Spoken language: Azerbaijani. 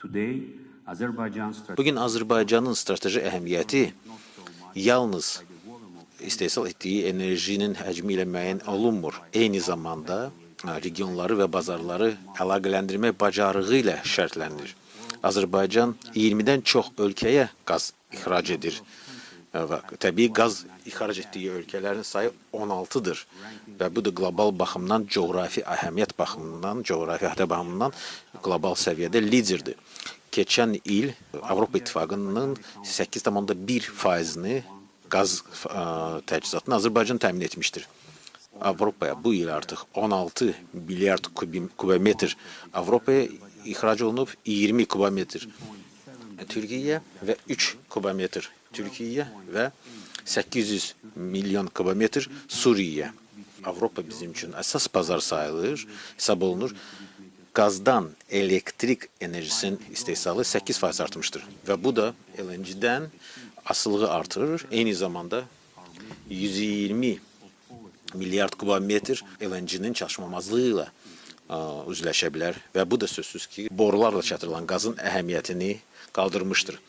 Bugün Azərbaycanın strateji əhəmiyyəti yalnız istehsal etdiyi enerjinin həcmi ilə müəyyən olunmur. Eyni zamanda regionları və bazarları əlaqələndirmək bacarığı ilə şərtlənir. Azərbaycan 20-dən çox ölkəyə qaz ixrac edir. Təbii qaz ixrac etdiyi ölkələrin sayı 16-dır və bu da qlobal baxımdan, coğrafi əhəmiyyət baxımından, coğrafi əhəmiyyət baxımından qlobal səviyyədə liderdir. Keçən il Avropa İttifaqının 8,1%-ni qaz təchizatını Azərbaycan təmin etmişdir. Avropaya bu il artıq 16 milyard kubometr Avropaya ixrac olunub, 20 kubometr Türkiyə və 3 kubometr Türkiyə və 800 milyon kubometr Suriyə. Avropa bizim üçün əsas bazar sayılır, hesab olunur. Qazdan elektrik enerjisinin istehsalı 8% artmışdır və bu da LNG-dən asılılığı artırır. Eyni zamanda 120 milyard kubometr LNG-nin çatışmamazlığı ilə üzləşə bilər və bu da sözsüz ki, borularla çatdırılan qazın əhəmiyyətini qaldırmışdır.